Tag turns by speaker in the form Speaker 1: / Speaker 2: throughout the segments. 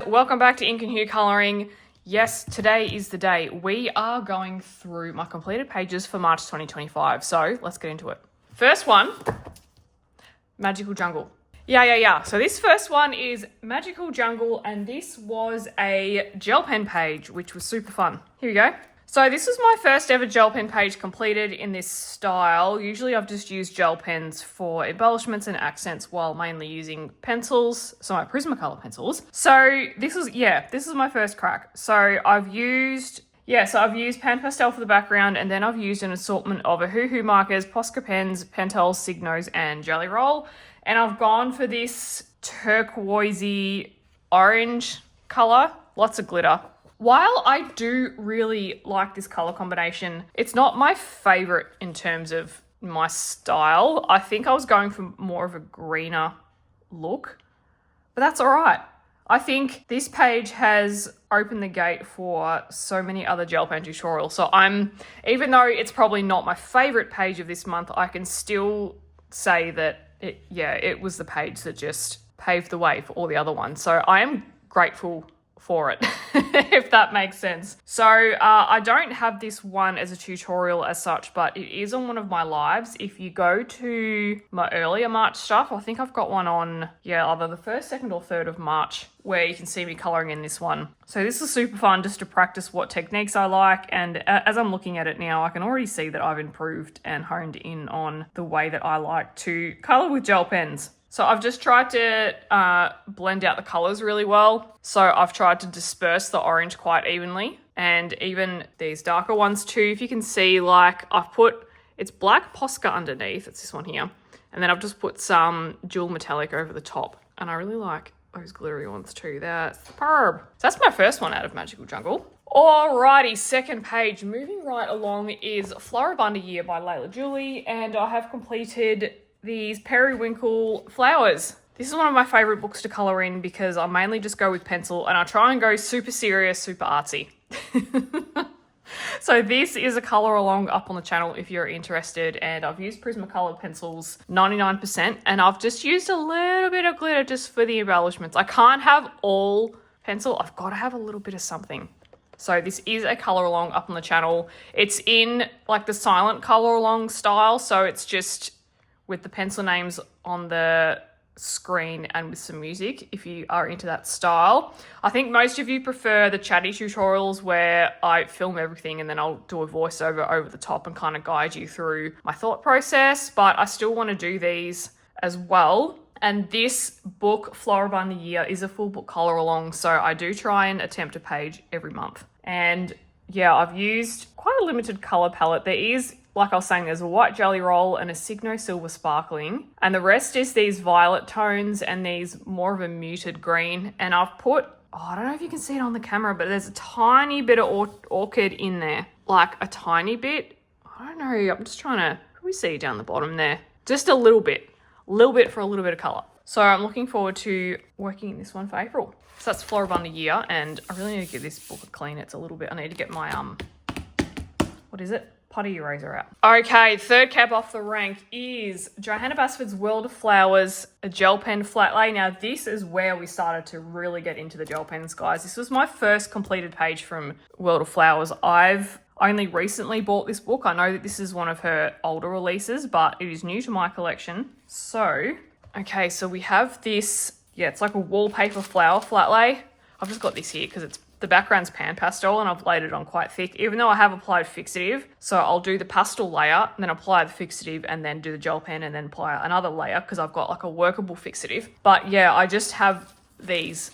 Speaker 1: welcome back to Ink and Hue Colouring. Yes, today is the day. We are going through my completed pages for March 2025, so let's get into it. First one, Magical Jungle. Yeah. So this first one is Magical Jungle, and this was a gel pen page, which was super fun. Here we go. So this was my first ever gel pen page completed in this style. Usually I've just used gel pens for embellishments and accents while mainly using pencils, so my Prismacolor pencils. So this is my first crack. So I've used Pan Pastel for the background, and then I've used an assortment of Ohuhu markers, Posca pens, Pentel, Signos, and Jelly Roll. And I've gone for this turquoisey orange color, lots of glitter. While I do really like this color combination, it's not my favorite in terms of my style. I think I was going for more of a greener look, but that's all right. I think this page has opened the gate for so many other gel pen tutorials. So even though it's probably not my favorite page of this month, I can still say that it was the page that just paved the way for all the other ones. So I am grateful for it, if that makes sense. So I don't have this one as a tutorial as such, but it is on one of my lives. If you go to my earlier March stuff, I think I've got one on, either the 1st, 2nd or 3rd of March, where you can see me colouring in this one. So this is super fun just to practice what techniques I like. And as I'm looking at it now, I can already see that I've improved and honed in on the way that I like to colour with gel pens. So I've just tried to blend out the colours really well. So I've tried to disperse the orange quite evenly, and even these darker ones too. If you can see, it's black Posca underneath, it's this one here. And then I've just put some dual metallic over the top. And I really like those glittery ones too. That's superb. So that's my first one out of Magical Jungle. Alrighty, second page. Moving right along is Floribunda Year by Layla Julie, and I have completed these periwinkle flowers. This is one of my favorite books to color in because I mainly just go with pencil and I try and go super serious, super artsy. So this is a color along up on the channel if you're interested, and I've used Prismacolor pencils 99%, and I've just used a little bit of glitter just for the embellishments. I can't have all pencil, I've got to have a little bit of something. So this is a color along up on the channel. It's in like the silent color along style, so it's just with the pencil names on the screen and with some music if you are into that style. I think most of you prefer the chatty tutorials where I film everything and then I'll do a voiceover over the top and kind of guide you through my thought process, but I still want to do these as well. And this book, Floribunda Year, is a full book color along, so I do try and attempt a page every month. And I've used quite a limited color palette. There is, like I was saying, there's a white Jelly Roll and a Signo Silver Sparkling. And the rest is these violet tones and these more of a muted green. And I've put, I don't know if you can see it on the camera, but there's a tiny bit of orchid in there. Like a tiny bit. I don't know, I'm just trying to, can we see down the bottom there? Just a little bit for a little bit of colour. So I'm looking forward to working in this one for April. So that's Floribunda Year, and I really need to give this book a clean. It's a little bit, I need to get my, putty eraser out. Okay, third cap off the rank is Johanna Basford's World of Flowers, a gel pen flat lay. Now this is where we started to really get into the gel pens, guys. This was my first completed page from World of Flowers. I've only recently bought this book. I know that this is one of her older releases, but it is new to my collection. So, okay, so we have this, it's like a wallpaper flower flat lay. I've just got this here because the background's pan pastel and I've laid it on quite thick, even though I have applied fixative. So I'll do the pastel layer and then apply the fixative and then do the gel pen and then apply another layer because I've got like a workable fixative. But I just have these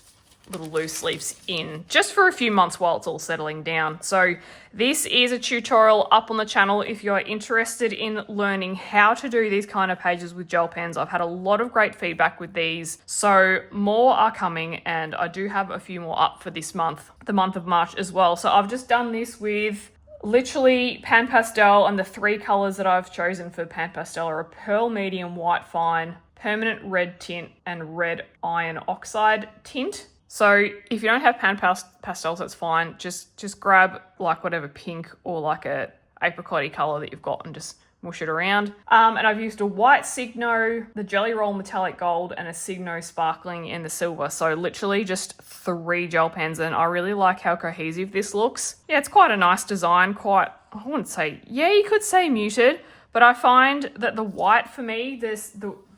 Speaker 1: little loose leaves in just for a few months while it's all settling down. So this is a tutorial up on the channel if you're interested in learning how to do these kind of pages with gel pens. I've had a lot of great feedback with these, so more are coming, and I do have a few more up for this month, the month of March as well. So I've just done this with literally Pan Pastel, and the 3 colors that I've chosen for Pan Pastel are a Pearl Medium White Fine, Permanent Red Tint, and Red Iron Oxide Tint. So if you don't have pan pastels, that's fine. Just grab like whatever pink or like a apricot-y colour that you've got and just mush it around. And I've used a white Signo, the Jelly Roll Metallic Gold, and a Signo Sparkling in the silver. So literally just 3 gel pens, and I really like how cohesive this looks. Yeah, it's quite a nice design, I wouldn't say, yeah, you could say muted, but I find that the white for me,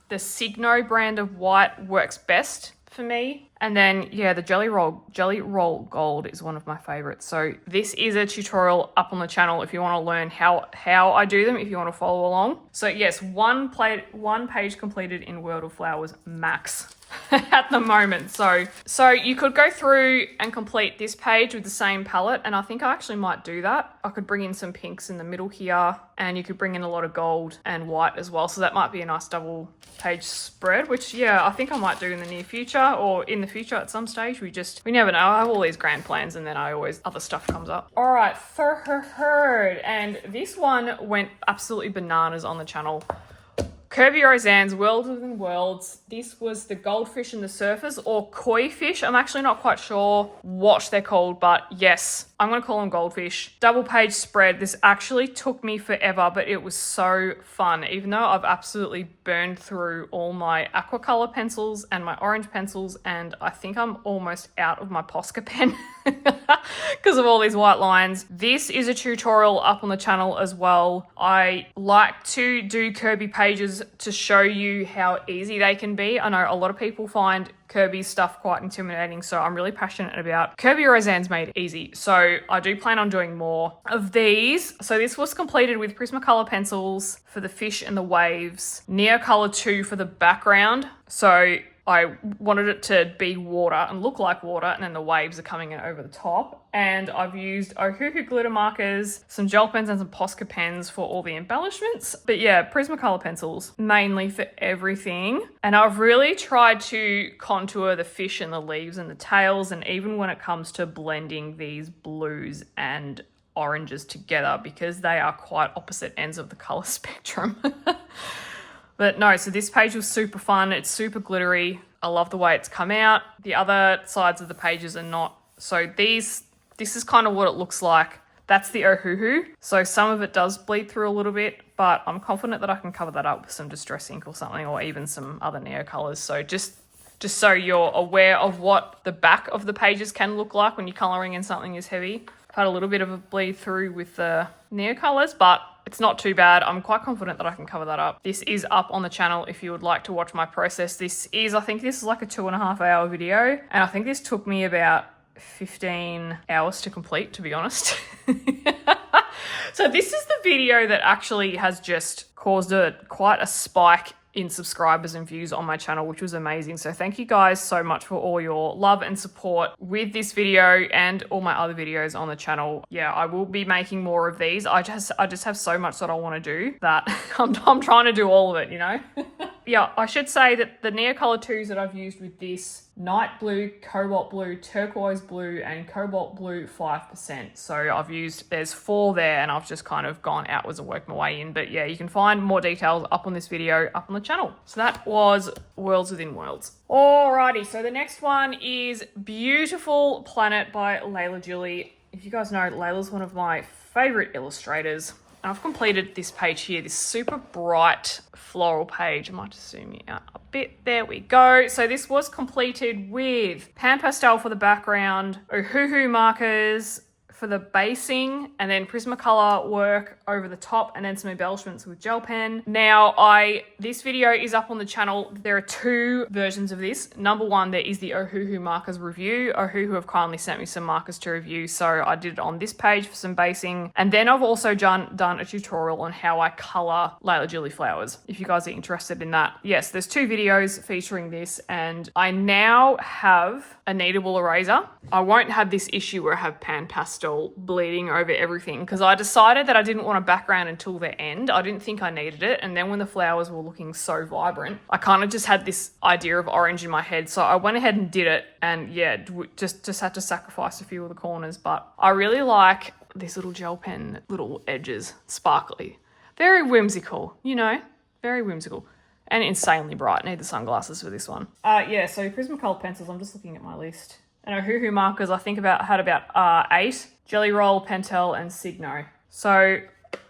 Speaker 1: the Signo brand of white works best for me. And then, yeah, the Jelly Roll Gold is one of my favorites. So this is a tutorial up on the channel if you want to learn how I do them, if you want to follow along. So yes, one page completed in World of Flowers max at the moment. So you could go through and complete this page with the same palette, and I think I actually might do that. I could bring in some pinks in the middle here, and you could bring in a lot of gold and white as well. So that might be a nice double page spread, which, yeah, I think I might do in the near future, or in the future at some stage. We never know. I have all these grand plans, and then other stuff comes up. All right, third, and this one went absolutely bananas on the channel. Kirby Roseanne's Worlds Within Worlds. This was the goldfish and the surfers, or koi fish. I'm actually not quite sure what they're called, but yes, I'm going to call them goldfish. Double page spread. This actually took me forever, but it was so fun. Even though I've absolutely burned through all my aqua color pencils and my orange pencils, and I think I'm almost out of my Posca pen because of all these white lines. This is a tutorial up on the channel as well. I like to do Kirby pages to show you how easy they can be. I know a lot of people find Kirby's stuff quite intimidating, so I'm really passionate about Kirby Roseanne's made easy. So I do plan on doing more of these. So this was completed with Prismacolor pencils for the fish and the waves, Neocolor 2 for the background. So I wanted it to be water and look like water, and then the waves are coming in over the top. And I've used Ohuhu glitter markers, some gel pens, and some Posca pens for all the embellishments. But yeah, Prismacolor pencils mainly for everything. And I've really tried to contour the fish and the leaves and the tails, and even when it comes to blending these blues and oranges together, because they are quite opposite ends of the color spectrum. But no, so this page was super fun. It's super glittery. I love the way it's come out. The other sides of the pages are not. So this is kind of what it looks like. That's the Ohuhu. So some of it does bleed through a little bit, but I'm confident that I can cover that up with some Distress ink or something, or even some other Neo colors. So just so you're aware of what the back of the pages can look like when you're coloring in something as heavy. I've had a little bit of a bleed through with the Neo colors, but it's not too bad. I'm quite confident that I can cover that up. This is up on the channel if you would like to watch my process. I think this is like a 2.5 hour video, and I think this took me about 15 hours to complete, to be honest. So this is the video that actually has just caused quite a spike in subscribers and views on my channel, which was amazing. So thank you guys so much for all your love and support with this video and all my other videos on the channel. Yeah, I will be making more of these. I just have so much that I want to do that I'm trying to do all of it, you know? Yeah, I should say that the Neocolor 2s that I've used with this, Night Blue, Cobalt Blue, Turquoise Blue, and Cobalt Blue 5%. So there's 4 there, and I've just kind of gone outwards and worked my way in. But yeah, you can find more details up on this video, up on the channel. So that was Worlds Within Worlds. Alrighty, so the next one is Beautiful Planet by Layla Julie. If you guys know, Layla's one of my favorite illustrators. I've completed this page here, this super bright floral page. I might just zoom you out a bit. There we go. So this was completed with Pan Pastel for the background, Ohuhu markers for the basing, and then Prismacolor work over the top, and then some embellishments with gel pen. Now, this video is up on the channel. There are 2 versions of this. Number 1, there is the Ohuhu markers review. Ohuhu have kindly sent me some markers to review, so I did it on this page for some basing. And then I've also done a tutorial on how I color Layla Julie flowers, if you guys are interested in that. Yes, there's 2 videos featuring this, and I now have a kneadable eraser. I won't have this issue where I have Pan Pastel bleeding over everything, because I decided that I didn't want a background until the end. I didn't think I needed it, and then when the flowers were looking so vibrant, I kind of just had this idea of orange in my head, so I went ahead and did it, and yeah, just had to sacrifice a few of the corners. But I really like these little gel pen little edges, sparkly, very whimsical, you know, very whimsical. And insanely bright. Need the sunglasses for this one. Yeah, so Prismacolor pencils, I'm just looking at my list. And Ohuhu markers, I think had about 8. Jelly Roll, Pentel, and Signo. So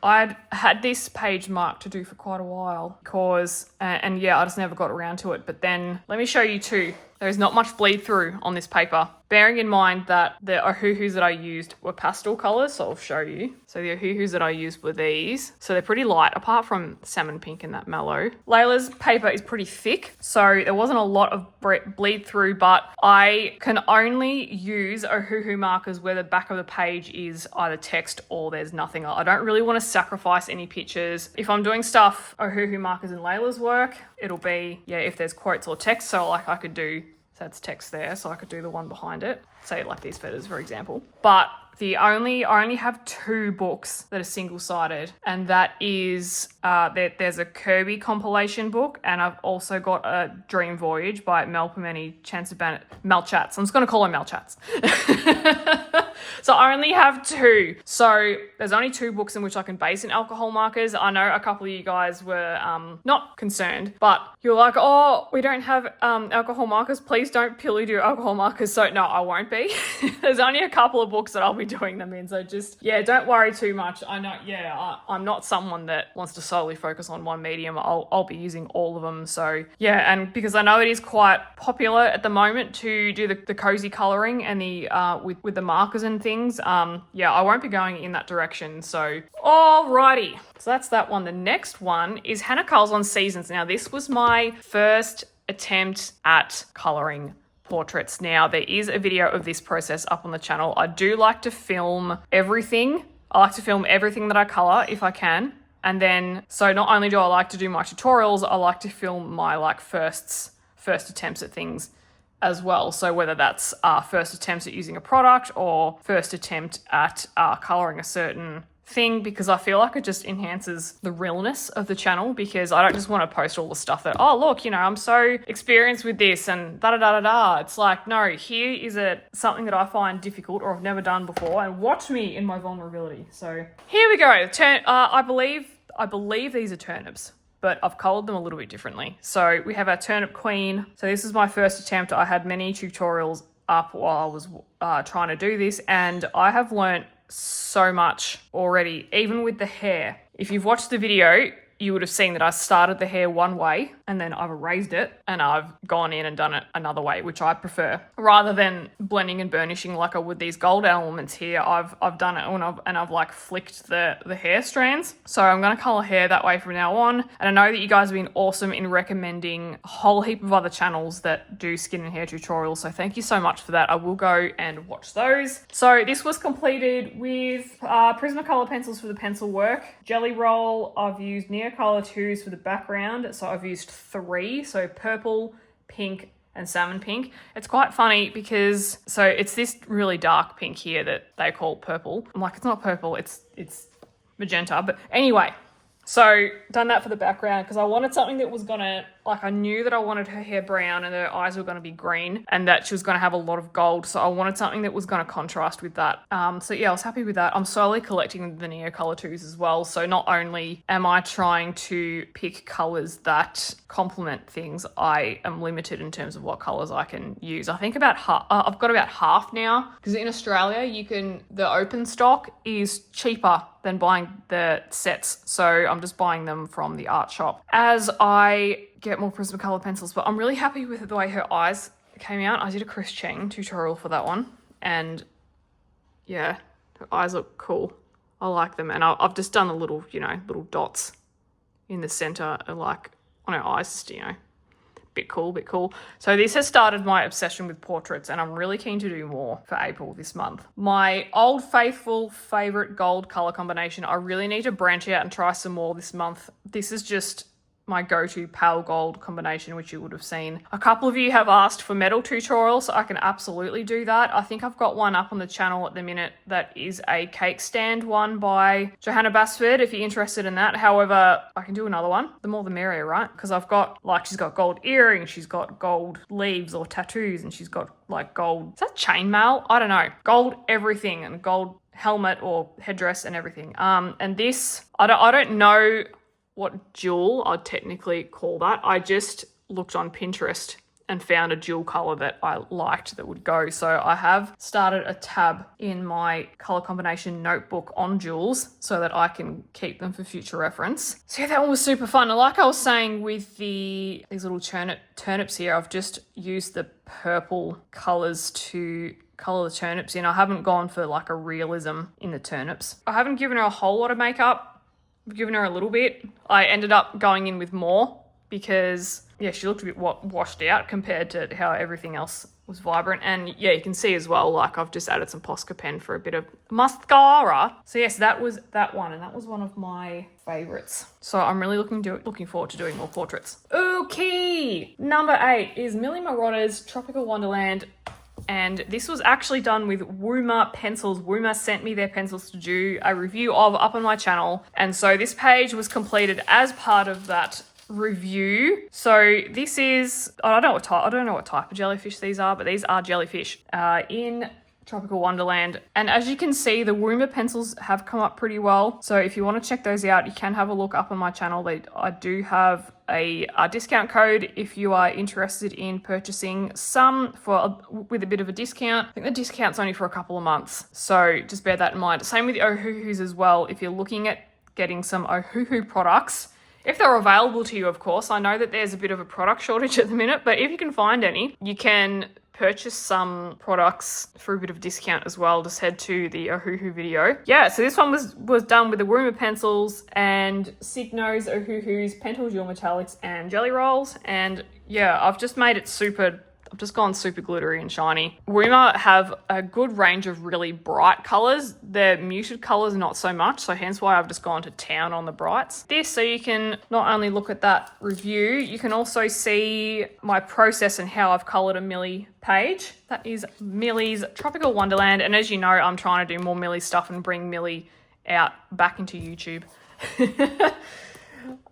Speaker 1: I'd had this page marked to do for quite a while because, and yeah, I just never got around to it. But then let me show you too. There's not much bleed through on this paper. Bearing in mind that the ohuhus that I used were pastel colours, so I'll show you. So the ohuhus that I used were these. So they're pretty light, apart from salmon pink and that mellow. Layla's paper is pretty thick, so there wasn't a lot of bleed through, but I can only use ohuhu markers where the back of the page is either text or there's nothing. I don't really want to sacrifice any pictures. If I'm doing stuff, ohuhu markers in Layla's work, it'll be, yeah, if there's quotes or text, so like I could do, so that's text there, so I could do the one behind it, say like these feathers, for example. But I only have 2 books that are single-sided, and that is, there's a Kirby compilation book, and I've also got a Dream Voyage by Melpomene Chansabanet, Melchats. I'm just going to call her Melchats. So I only have 2. So there's only 2 books in which I can base in alcohol markers. I know a couple of you guys were not concerned, but you're like, oh, we don't have alcohol markers. Please don't purely do alcohol markers. So no, I won't be. There's only a couple of books that I'll be doing them in. So just, yeah, don't worry too much. I know, yeah, I'm not someone that wants to solely focus on one medium. I'll be using all of them. So yeah, and because I know it is quite popular at the moment to do the cozy colouring and the with the markers and things. Yeah, I won't be going in that direction. So alrighty, so that's that one. The next one is Hannah Cull's on Seasons. Now this was my first attempt at colouring portraits. Now there is a video of this process up on the channel. I do like to film everything. I like to film everything that I colour if I can. And then, so not only do I like to do my tutorials, I like to film my like first attempts at things as well. So whether that's first attempts at using a product or first attempt at colouring a certain thing, because I feel like it just enhances the realness of the channel, because I don't just want to post all the stuff that, oh look, you know, I'm so experienced with this and da-da-da-da-da. It's like, no, here is something that I find difficult or I've never done before, and watch me in my vulnerability. So here we go. I believe these are turnips, but I've coloured them a little bit differently. So we have our turnip queen. So this is my first attempt. I had many tutorials up while I was trying to do this, and I have learnt so much already, even with the hair. If you've watched the video, you would have seen that I started the hair one way and then I've erased it and I've gone in and done it another way, which I prefer. Rather than blending and burnishing like I would these gold elements here, I've done it and I've like flicked the hair strands. So I'm going to colour hair that way from now on. And I know that you guys have been awesome in recommending a whole heap of other channels that do skin and hair tutorials. So thank you so much for that. I will go and watch those. So this was completed with Prismacolor pencils for the pencil work. Jelly Roll, I've used Neocolor 2s for the background. So I've used 3, so purple, pink, and salmon pink. It's quite funny because, so it's this really dark pink here that they call purple. I'm like, it's not purple, it's magenta. But anyway, so done that for the background because I wanted something that was gonna, like, I knew that I wanted her hair brown and her eyes were gonna be green and that she was gonna have a lot of gold. So I wanted something that was gonna contrast with that. So yeah, I was happy with that. I'm slowly collecting the Neocolor 2s as well. So not only am I trying to pick colors that complement things, I am limited in terms of what colors I can use. I think about half, I've got about half now, because in Australia, the open stock is cheaper than buying the sets. So I'm just buying them from the art shop as I get more Prismacolor pencils. But I'm really happy with the way her eyes came out. I did a Chris Cheng tutorial for that one, and yeah, her eyes look cool. I like them, and I've just done the little, little dots in the center, like on her eyes, just, bit cool. So this has started my obsession with portraits, and I'm really keen to do more for April this month. My Old Faithful favorite gold color combination, I really need to branch out and try some more this month. This is just my go-to pale gold combination, which you would have seen. A couple of you have asked for metal tutorials, so I can absolutely do that. I think I've got one up on the channel at the minute that is a cake stand one by Johanna Basford, if you're interested in that. However, I can do another one. The more the merrier, right? Because I've got, she's got gold earrings, she's got gold leaves or tattoos, and she's got gold, is that chainmail? I don't know. Gold everything, and gold helmet or headdress and everything. And this, I don't know what jewel I'd technically call that. I just looked on Pinterest and found a dual colour that I liked that would go. So I have started a tab in my colour combination notebook on jewels so that I can keep them for future reference. So yeah, that one was super fun. And like I was saying with these little turnips here, I've just used the purple colours to colour the turnips in. I haven't gone for like a realism in the turnips. I haven't given her a whole lot of makeup. I've given her a little bit. I ended up going in with more because, yeah, she looked a bit washed out compared to how everything else was vibrant. And yeah, you can see as well, like I've just added some Posca pen for a bit of mascara. So yes, that was that one, and that was one of my favorites. So I'm really looking forward to doing more portraits. Okay, number 8 is Millie Marotter's Tropical Wonderland. And this was actually done with Wuma pencils. Wuma sent me their pencils to do a review of up on my channel. And so this page was completed as part of that review. So this is, I don't know what type of jellyfish these are, but these are jellyfish in Tropical Wonderland. And as you can see, the Wuma pencils have come up pretty well. So if you want to check those out, you can have a look up on my channel. I do have a discount code if you are interested in purchasing some with a bit of a discount. I think the discount's only for a couple of months. So just bear that in mind. Same with the Ohuhus as well. If you're looking at getting some Ohuhu products, if they're available to you, of course. I know that there's a bit of a product shortage at the minute, but if you can find any, you can purchase some products for a bit of discount as well. Just head to the Ohuhu video. Yeah, so this one was done with the Wuma pencils and Signo's Ohuhu's Pentel Dual Metallics and Jelly Rolls. And yeah, I've just gone super glittery and shiny. Wuma have a good range of really bright colours. Their muted colours not so much, so hence why I've just gone to town on the brights. So you can not only look at that review, you can also see my process and how I've coloured a Millie page. That is Millie's Tropical Wonderland, and as you know, I'm trying to do more Millie stuff and bring Millie out back into YouTube.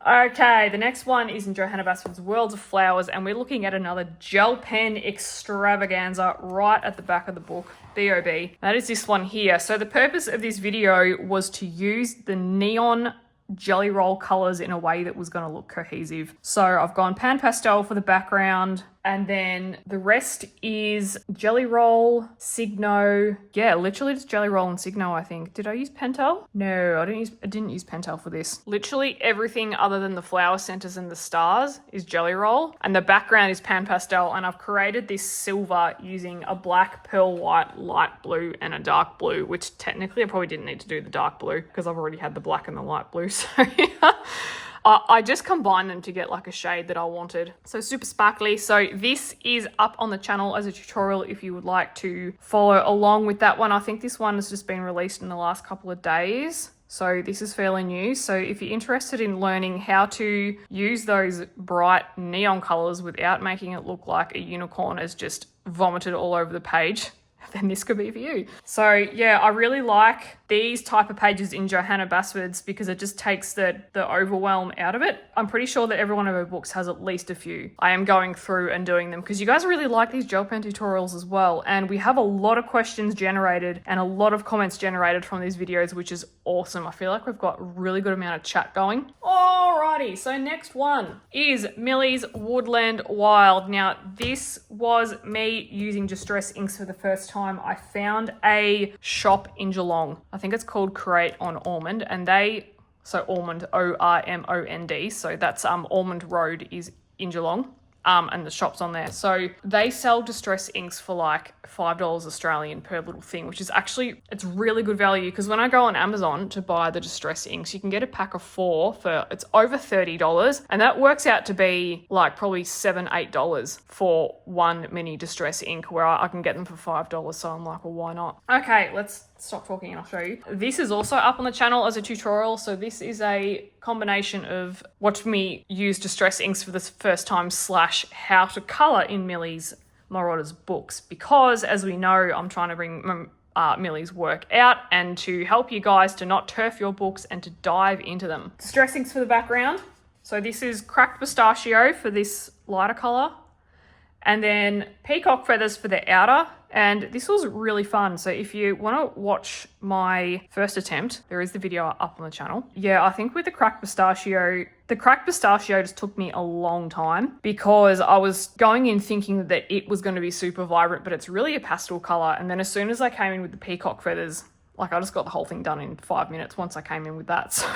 Speaker 1: Okay, the next one is in Johanna Basford's Worlds of Flowers, and we're looking at another gel pen extravaganza right at the back of the book, B.O.B. That is this one here. So the purpose of this video was to use the neon jelly roll colours in a way that was going to look cohesive. So I've gone pan pastel for the background, and then the rest is Jelly Roll, Signo. Yeah, literally just Jelly Roll and Signo, I think. Did I use Pentel? No, I didn't use Pentel for this. Literally everything other than the flower centers and the stars is Jelly Roll, and the background is pan pastel, and I've created this silver using a black, pearl white, light blue, and a dark blue, which technically I probably didn't need to do the dark blue because I've already had the black and the light blue, so yeah. I just combined them to get like a shade that I wanted. So super sparkly. So this is up on the channel as a tutorial if you would like to follow along with that one. I think this one has just been released in the last couple of days. So this is fairly new. So if you're interested in learning how to use those bright neon colors without making it look like a unicorn has just vomited all over the page, then this could be for you. So yeah, I really like these type of pages in Johanna Basford's because it just takes the overwhelm out of it. I'm pretty sure that every one of her books has at least a few. I am going through and doing them because you guys really like these gel pen tutorials as well. And we have a lot of questions generated and a lot of comments generated from these videos, which is awesome. I feel like we've got a really good amount of chat going. Alrighty, so next one is Millie's Woodland Wild. Now, this was me using Distress inks for the first time. I found a shop in Geelong. I think it's called Create on Ormond, and so Ormond, O-R-M-O-N-D. So that's Ormond Road is in Geelong. And the shop's on there. So they sell Distress inks for like $5 Australian per little thing, which is actually, it's really good value because when I go on Amazon to buy the Distress inks, you can get a pack of 4 for, it's over $30. And that works out to be like probably $7, $8 for one mini Distress ink where I can get them for $5. So I'm like, well, why not? Okay, let's stop talking and I'll show you. This is also up on the channel as a tutorial. So this is a combination of watch me use Distress inks for the first time / how to color in Millie's Marotter's books, because as we know, I'm trying to bring Millie's work out and to help you guys to not turf your books and to dive into them. Distress inks for the background. So this is Cracked Pistachio for this lighter color. And then peacock feathers for the outer. And this was really fun. So if you want to watch my first attempt, there is the video up on the channel. Yeah, I think with the cracked pistachio just took me a long time because I was going in thinking that it was going to be super vibrant, but it's really a pastel color. And then as soon as I came in with the peacock feathers, like I just got the whole thing done in 5 minutes once I came in with that. So,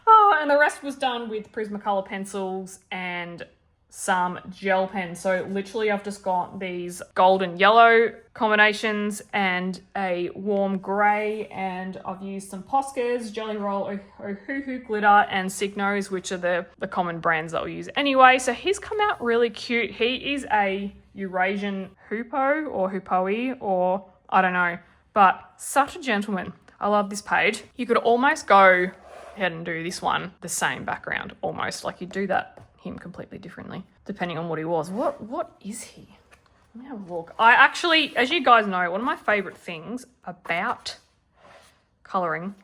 Speaker 1: oh, and the rest was done with Prismacolor pencils and some gel pens. So literally I've just got these golden yellow combinations and a warm grey, and I've used some Poscas, Jelly Roll, Ohuhu glitter, and Signos, which are the common brands that we'll use anyway. So he's come out really cute. He is a Eurasian hoopoe or hoopoe, or I don't know, but such a gentleman. I love this page. You could almost go ahead and do this one the same background, almost like you do that him completely differently depending on what he was. What is he? Let me have a look. I actually, as you guys know, one of my favorite things about coloring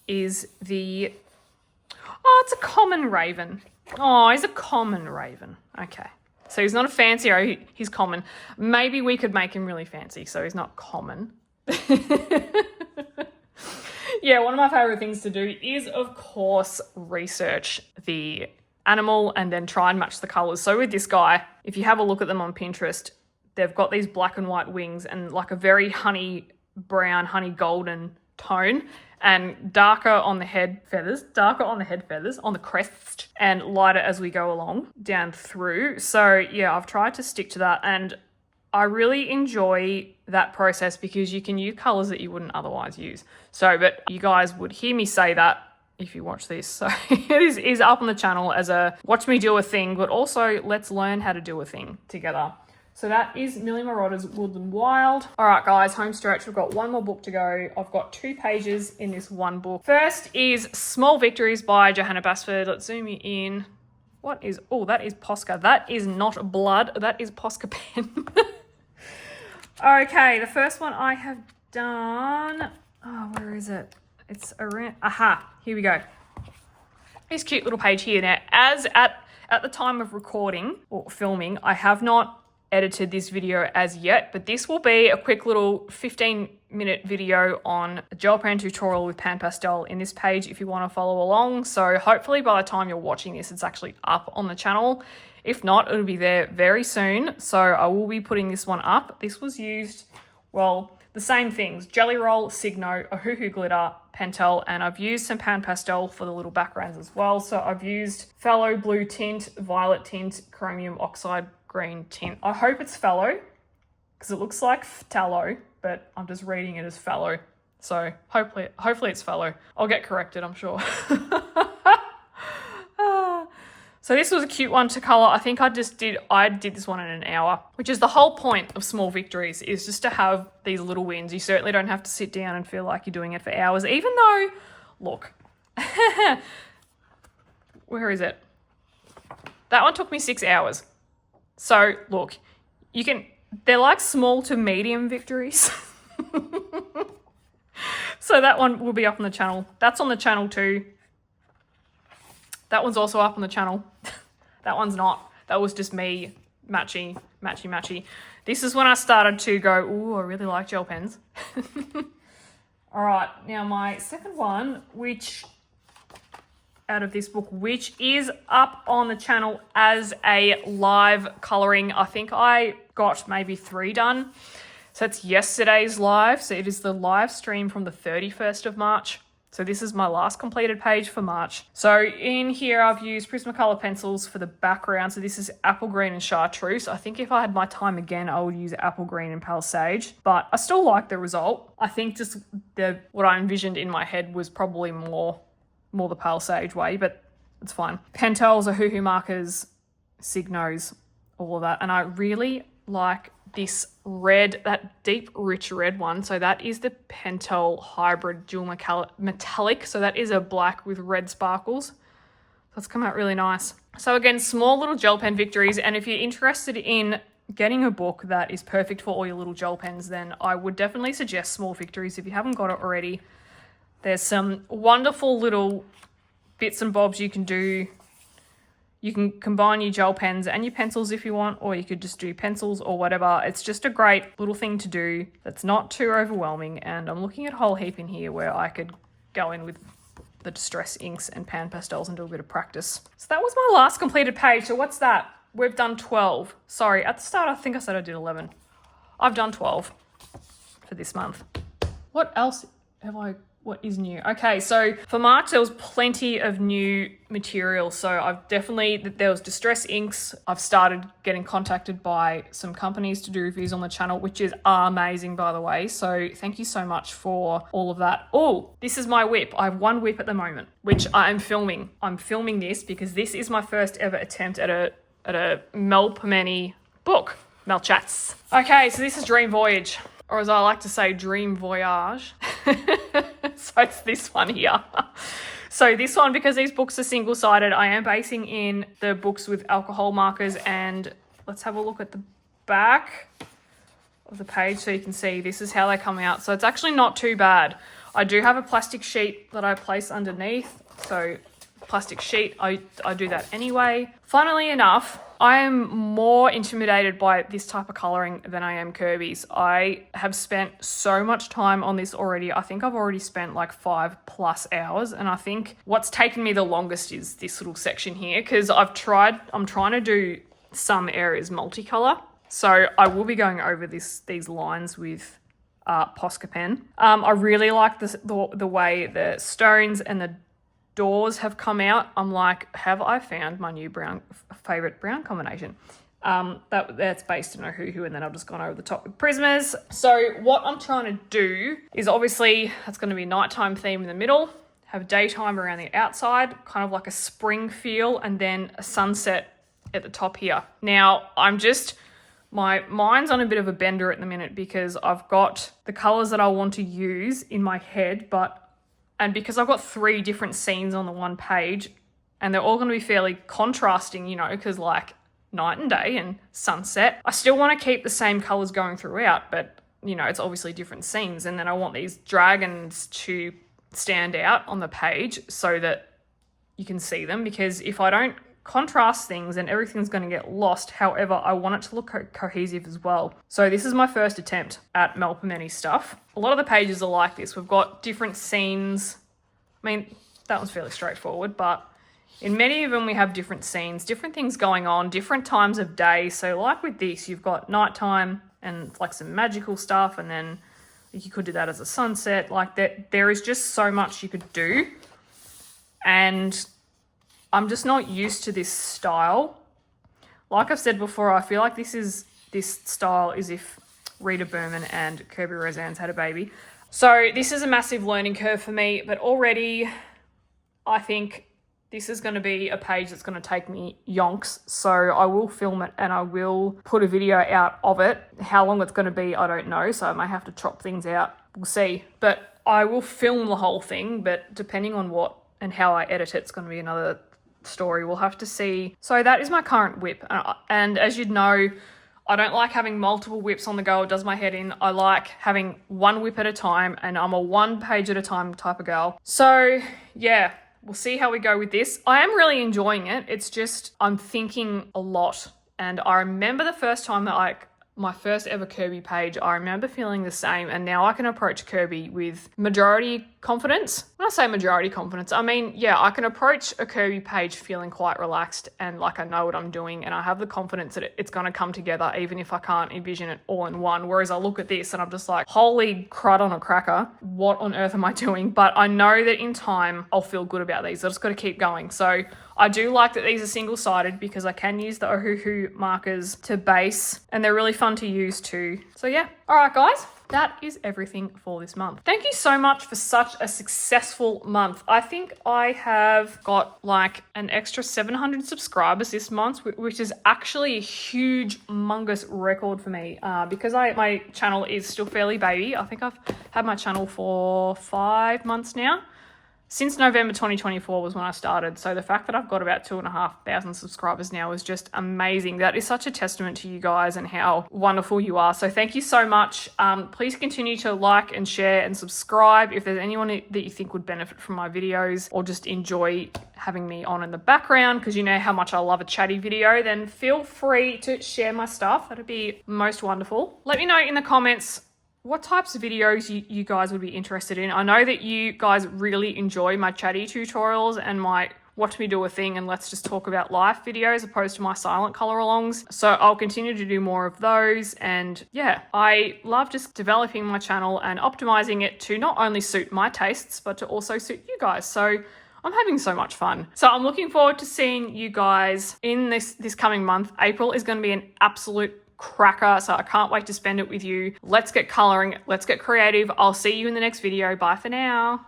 Speaker 1: is it's a common raven. Oh, he's a common raven. Okay, so he's not a fancy, he's common. Maybe we could make him really fancy so he's not common. Yeah, one of my favorite things to do is, of course, research the animal and then try and match the colors. So with this guy, if you have a look at them on Pinterest, they've got these black and white wings and like a very honey brown, honey golden tone, and darker on the head feathers, on the crest, and lighter as we go along down through. So yeah, I've tried to stick to that, and I really enjoy that process because you can use colors that you wouldn't otherwise use. So, but you guys would hear me say that if you watch this. So it is up on the channel as a watch me do a thing, but also let's learn how to do a thing together. So that is Millie Marotta's Woodland Wild. All right, guys, home stretch. We've got one more book to go. I've got 2 pages in this one book. First is Small Victories by Johanna Basford. Let's zoom you in. That is Posca. That is not blood. That is Posca pen. Okay, the first one I have done. Oh, where is it? It's around. Aha, here we go. This cute little page here. Now, as at the time of recording or filming, I have not edited this video as yet, but this will be a quick little 15-minute video on a gel pen tutorial with pan pastel in this page if you want to follow along. So hopefully by the time you're watching this, it's actually up on the channel. If not, it'll be there very soon. So I will be putting this one up. This was used, well, the same things: Jelly Roll, Signo, Ohuhu glitter, Pentel, and I've used some pan pastel for the little backgrounds as well. So I've used phthalo blue tint, violet tint, chromium oxide green tint. I hope it's phthalo because it looks like phthalo, but I'm just reading it as phthalo. So hopefully it's phthalo. I'll get corrected, I'm sure. So this was a cute one to colour. I think I did this one in an hour, which is the whole point of Small Victories, is just to have these little wins. You certainly don't have to sit down and feel like you're doing it for hours, even though, look, where is it? That one took me 6 hours. So look, they're like small to medium victories. So that one will be up on the channel. That's on the channel too. That one's also up on the channel. That one's not. That was just me matchy. This is when I started to go, ooh, I really like gel pens. All right, now my second one, out of this book, which is up on the channel as a live colouring. I think I got maybe 3 done. So it's yesterday's live. So it is the live stream from the 31st of March. So this is my last completed page for March. So in here, I've used Prismacolor pencils for the background. So this is apple green and chartreuse. I think if I had my time again, I would use apple green and pale sage, but I still like the result. I think just what I envisioned in my head was probably more the pale sage way, but it's fine. Pentels, Ohuhu markers, Signos, all of that. And I really like this red, that deep rich red one. So that is the Pentel hybrid dual metallic. So that is a black with red sparkles. That's come out really nice. So again, small little gel pen victories. And if you're interested in getting a book that is perfect for all your little gel pens, then I would definitely suggest Small Victories if you haven't got it already. There's some wonderful little bits and bobs you can do You can combine your gel pens and your pencils if you want, or you could just do pencils or whatever. It's just a great little thing to do that's not too overwhelming. And I'm looking at a whole heap in here where I could go in with the Distress inks and pan pastels and do a bit of practice. So that was my last completed page. So what's that? We've done 12. Sorry, at the start I think I said I did 11. I've done 12 for this month. What else what is new? Okay, so for March, there was plenty of new material. So there was Distress inks. I've started getting contacted by some companies to do reviews on the channel, which is amazing, by the way. So thank you so much for all of that. Oh, this is my whip. I have one whip at the moment, which I am filming. I'm filming this because this is my first ever attempt at a Mel Pomeni book, Mel Chats. Okay, so this is Dream Voyage, or as I like to say, Dream Voyage. So it's this one here. So this one, because these books are single-sided, I am basing in the books with alcohol markers, and let's have a look at the back of the page so you can see this is how they come out. So it's actually not too bad. I do have a plastic sheet that I place underneath. So plastic sheet, I do that anyway. Funnily enough, I am more intimidated by this type of colouring than I am Kirby's. I have spent so much time on this already. I think I've already spent like 5+ hours, and I think what's taken me the longest is this little section here, because I'm trying to do some areas multicolour. So I will be going over these lines with Posca pen. I really like the way the stones and the doors have come out. I'm like, have I found my new favourite brown combination? That's based in Ohuhu, and then I've just gone over the top with Prismas. So what I'm trying to do is, obviously that's going to be a nighttime theme in the middle, have daytime around the outside, kind of like a spring feel, and then a sunset at the top here. Now my mind's on a bit of a bender at the minute because I've got the colours that I want to use in my head, and because I've got 3 different scenes on the one page, and they're all going to be fairly contrasting, because like night and day and sunset, I still want to keep the same colours going throughout, but it's obviously different scenes. And then I want these dragons to stand out on the page so that you can see them, because if I don't contrast things, then everything's going to get lost. However, I want it to look cohesive as well. So this is my first attempt at Mel Pomeni stuff. A lot of the pages are like this. We've got different scenes. I mean, that was fairly straightforward, but in many of them we have different scenes, different things going on, different times of day. So like with this, you've got nighttime and like some magical stuff, and then you could do that as a sunset. Like that, there is just so much you could do, and I'm just not used to this style. Like I've said before, I feel like this style is if Rita Berman and Kirby Roseanne's had a baby. So this is a massive learning curve for me, but already I think this is going to be a page that's going to take me yonks. So I will film it and I will put a video out of it. How long it's going to be, I don't know. So I may have to chop things out. We'll see. But I will film the whole thing, but depending on what and how I edit it, it's going to be another story. We'll have to see. So that is my current whip, and as you'd know, I don't like having multiple whips on the go. It does my head in. I like having one whip at a time, and I'm a one page at a time type of girl. So yeah, we'll see how we go with this. I am really enjoying it. It's just I'm thinking a lot, and I remember the first time that my first ever Kirby page, I remember feeling the same, and now I can approach Kirby with majority confidence. When I say majority confidence, I mean, yeah, I can approach a Kirby page feeling quite relaxed and like I know what I'm doing, and I have the confidence that it's going to come together even if I can't envision it all in one. Whereas I look at this and I'm just like, holy crud on a cracker, what on earth am I doing? But I know that in time I'll feel good about these. I just got to keep going. So I do like that these are single-sided because I can use the Ohuhu markers to base, and they're really fun to use too. So yeah. All right, guys, that is everything for this month. Thank you so much for such a successful month. I think I have got like an extra 700 subscribers this month, which is actually a huge, humongous record for me because my channel is still fairly baby. I think I've had my channel for 5 months now. since November 2024 was when I started. So the fact that I've got about 2,500 subscribers now is just amazing. That is such a testament to you guys and how wonderful you are. So thank you so much. Please continue to like and share and subscribe. If there's anyone that you think would benefit from my videos or just enjoy having me on in the background, because you know how much I love a chatty video, then feel free to share my stuff. That'd be most wonderful. Let me know in the comments what types of videos you guys would be interested in. I know that you guys really enjoy my chatty tutorials and my watch me do a thing and let's just talk about life videos opposed to my silent color alongs. So I'll continue to do more of those. And yeah, I love just developing my channel and optimizing it to not only suit my tastes, but to also suit you guys. So I'm having so much fun. So I'm looking forward to seeing you guys in this coming month. April is going to be an absolute cracker, so I can't wait to spend it with you. Let's get coloring, let's get creative. I'll see you in the next video. Bye for now.